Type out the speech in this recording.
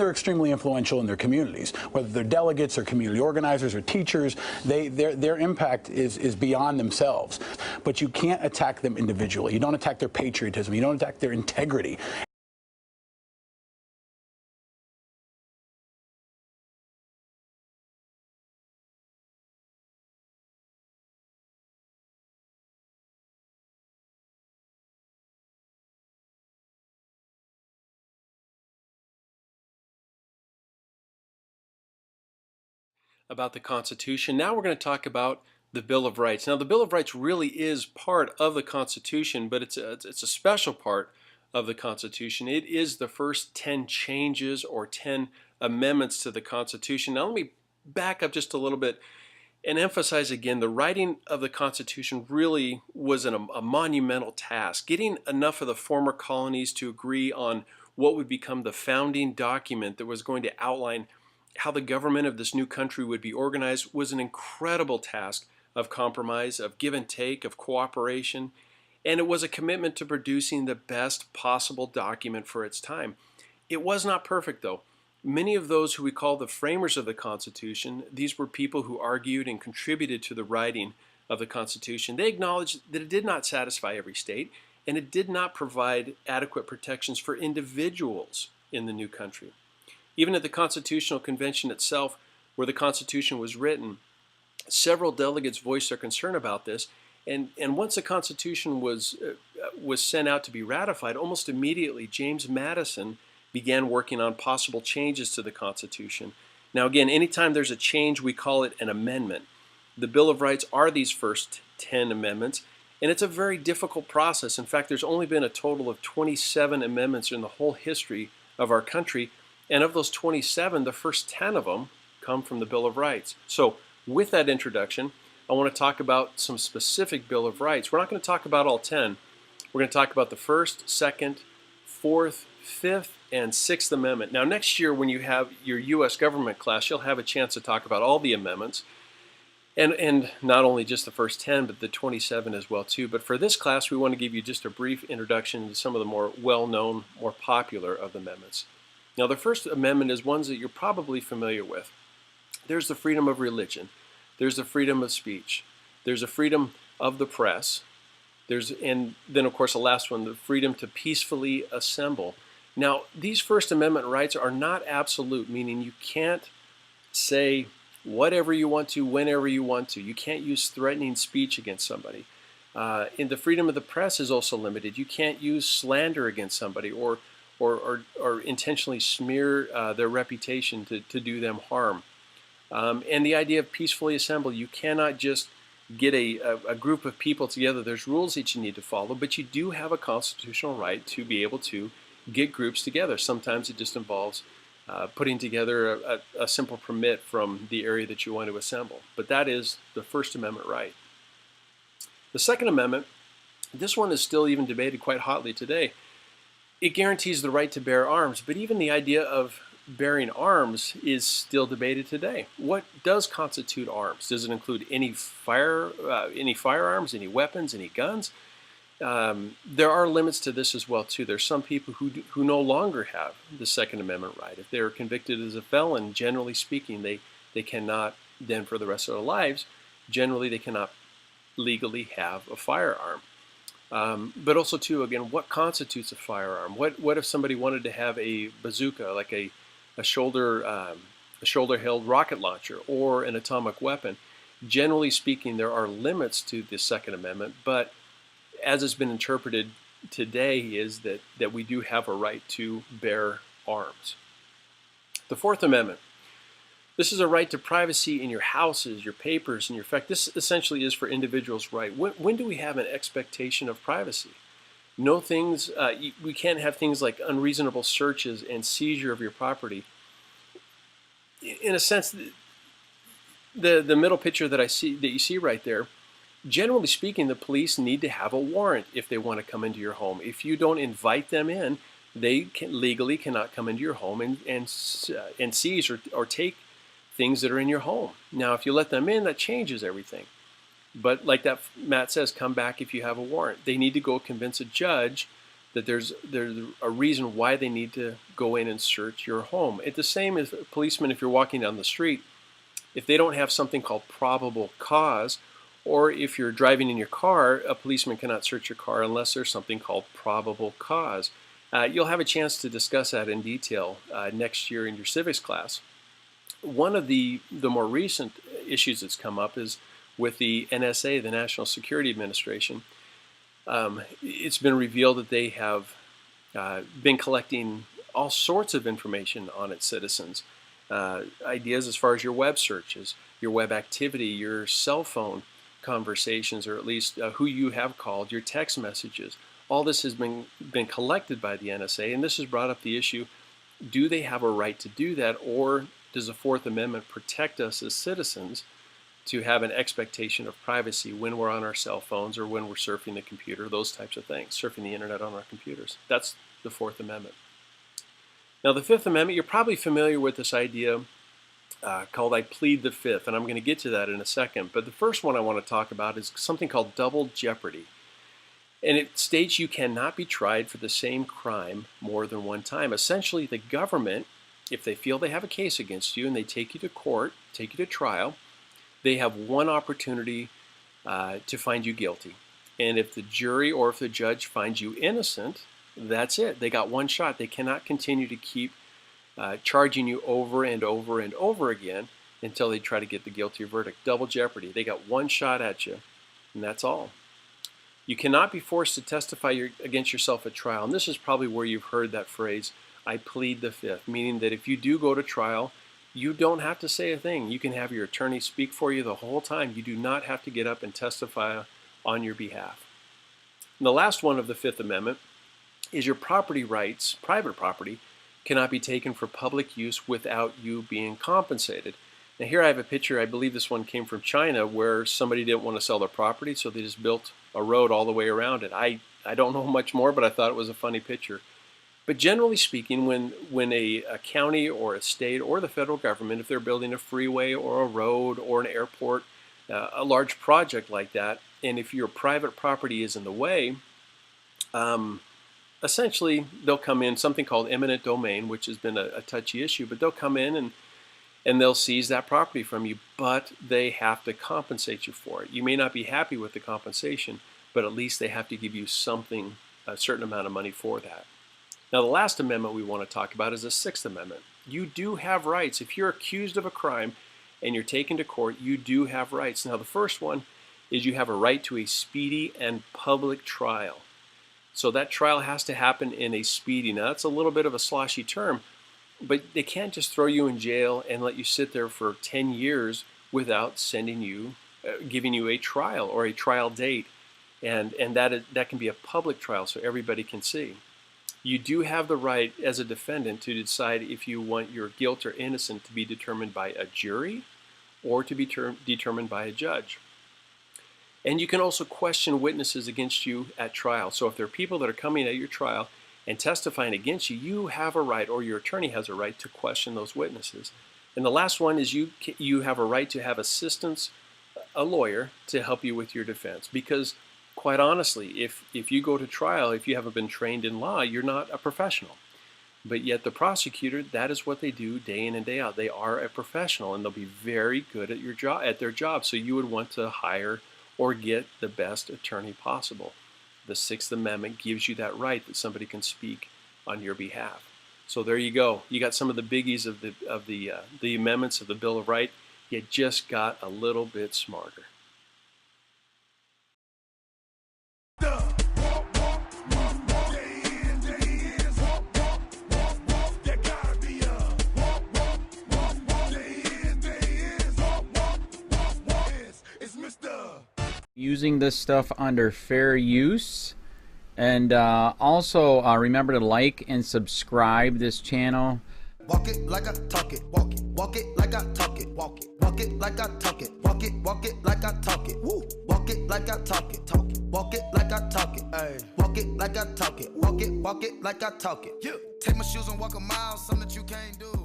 They're extremely influential in their communities, whether they're delegates or community organizers or teachers. Their impact is beyond themselves. But you can't attack them individually. You don't attack their patriotism. You don't attack their integrity. About the Constitution. Now we're going to talk about the Bill of Rights. Now the Bill of Rights really is part of the Constitution, but it's a special part of the Constitution. It is the first 10 changes or 10 amendments to the Constitution. Now let me back up just a little bit and emphasize again, the writing of the Constitution really was a monumental task. Getting enough of the former colonies to agree on what would become the founding document that was going to outline how the government of this new country would be organized was an incredible task of compromise, of give and take, of cooperation, and it was a commitment to producing the best possible document for its time. It was not perfect, though. Many of those who we call the framers of the Constitution, these were people who argued and contributed to the writing of the Constitution. They acknowledged that it did not satisfy every state, and it did not provide adequate protections for individuals in the new country. Even at the Constitutional Convention itself, where the Constitution was written, several delegates voiced their concern about this. And once the Constitution was sent out to be ratified, almost immediately James Madison began working on possible changes to the Constitution. Now again, anytime there's a change, we call it an amendment. The Bill of Rights are these first 10 amendments, and it's a very difficult process. In fact, there's only been a total of 27 amendments in the whole history of our country. And of those 27, the first 10 of them come from the Bill of Rights. So with that introduction, I want to talk about some specific Bill of Rights. We're not going to talk about all 10. We're going to talk about the First, Second, Fourth, Fifth, and Sixth Amendment. Now next year when you have your U.S. government class, you'll have a chance to talk about all the amendments. And not only just the first 10, but the 27 as well too. But for this class, we want to give you just a brief introduction to some of the more well-known, more popular of the amendments. Now the First Amendment is ones that you're probably familiar with. There's the freedom of religion. There's the freedom of speech. There's the freedom of the press. And then of course the last one, the freedom to peacefully assemble. Now these First Amendment rights are not absolute, meaning you can't say whatever you want to, whenever you want to. You can't use threatening speech against somebody. And the freedom of the press is also limited. You can't use slander against somebody or intentionally smear their reputation to do them harm. And the idea of peacefully assemble, you cannot just get a group of people together. There's rules that you need to follow, but you do have a constitutional right to be able to get groups together. Sometimes it just involves putting together a simple permit from the area that you want to assemble. But that is the First Amendment right. The Second Amendment, this one is still even debated quite hotly today. It guarantees the right to bear arms, but even the idea of bearing arms is still debated today. What does constitute arms? Does it include any firearms, any weapons, any guns? There are limits to this as well too. There's some people who no longer have the Second Amendment right. If they're convicted as a felon, generally speaking, they cannot then for the rest of their lives, generally they cannot legally have a firearm. But also too, again, what constitutes a firearm? What if somebody wanted to have a bazooka, like a shoulder-held rocket launcher or an atomic weapon? Generally speaking, there are limits to the Second Amendment, but as it's been interpreted today is that we do have a right to bear arms. The Fourth Amendment. This is a right to privacy in your houses, your papers, and your fact. This essentially is for individuals' right. When do we have an expectation of privacy? No things. We can't have things like unreasonable searches and seizure of your property. In a sense, the middle picture that you see right there. Generally speaking, the police need to have a warrant if they want to come into your home. If you don't invite them in, they legally cannot come into your home and seize or take things that are in your home. Now, if you let them in, that changes everything. But like that Matt says, come back if you have a warrant. They need to go convince a judge that there's a reason why they need to go in and search your home. It's the same as a policeman if you're walking down the street. If they don't have something called probable cause, or if you're driving in your car, a policeman cannot search your car unless there's something called probable cause. You'll have a chance to discuss that in detail next year in your civics class. One of the more recent issues that's come up is with the NSA, the National Security Administration. It's been revealed that they have been collecting all sorts of information on its citizens. Ideas as far as your web searches, your web activity, your cell phone conversations, or at least who you have called, your text messages. All this has been collected by the NSA, and this has brought up the issue, do they have a right to do that, or does the Fourth Amendment protect us as citizens to have an expectation of privacy when we're on our cell phones or when we're surfing the computer, those types of things, surfing the internet on our computers? That's the Fourth Amendment. Now, the Fifth Amendment, you're probably familiar with this idea called I plead the Fifth, and I'm going to get to that in a second. But the first one I want to talk about is something called double jeopardy. And it states you cannot be tried for the same crime more than one time. Essentially, the government, if they feel they have a case against you and they take you to court, take you to trial, they have one opportunity to find you guilty. And if the jury or if the judge finds you innocent, that's it. They got one shot. They cannot continue to keep charging you over and over and over again until they try to get the guilty verdict. Double jeopardy. They got one shot at you, and that's all. You cannot be forced to testify against yourself at trial. And this is probably where you've heard that phrase, I plead the Fifth, meaning that if you do go to trial, you don't have to say a thing. You can have your attorney speak for you the whole time. You do not have to get up and testify on your behalf. And the last one of the Fifth Amendment is your property rights, private property, cannot be taken for public use without you being compensated. Now here I have a picture, I believe this one came from China, where somebody didn't want to sell their property, so they just built a road all the way around it. I don't know much more, but I thought it was a funny picture. But generally speaking, when a county or a state or the federal government, if they're building a freeway or a road or an airport, a large project like that, and if your private property is in the way, essentially they'll come in, something called eminent domain, which has been a touchy issue, but they'll come in and they'll seize that property from you, but they have to compensate you for it. You may not be happy with the compensation, but at least they have to give you something, a certain amount of money for that. Now, the last amendment we want to talk about is the Sixth Amendment. You do have rights. If you're accused of a crime and you're taken to court, you do have rights. Now, the first one is you have a right to a speedy and public trial. So that trial has to happen in a speedy. Now, that's a little bit of a sloshy term, but they can't just throw you in jail and let you sit there for 10 years without sending you, giving you a trial or a trial date. And that can be a public trial so everybody can see. You do have the right as a defendant to decide if you want your guilt or innocence to be determined by a jury or to be determined by a judge. And you can also question witnesses against you at trial. So if there are people that are coming at your trial and testifying against you, you have a right, or your attorney has a right, to question those witnesses. And the last one is you have a right to have assistance, a lawyer, to help you with your defense. Because quite honestly, if you go to trial, if you haven't been trained in law, you're not a professional. But yet the prosecutor, that is what they do day in and day out. They are a professional, and they'll be very good at their job. So you would want to hire or get the best attorney possible. The Sixth Amendment gives you that right that somebody can speak on your behalf. So there you go. You got some of the biggies of the amendments of the Bill of Rights. You just got a little bit smarter. Using this stuff under fair use, and also remember to like and subscribe this channel. Walk it like I talk it, walk it like I talk it, walk it like I talk it, walk it like I talk it, woo, walk it like I talk it, walk it like I talk it, ay, walk it like I talk it, walk it like I talk it. Yeah. Take my shoes and walk a mile, something that you can't do.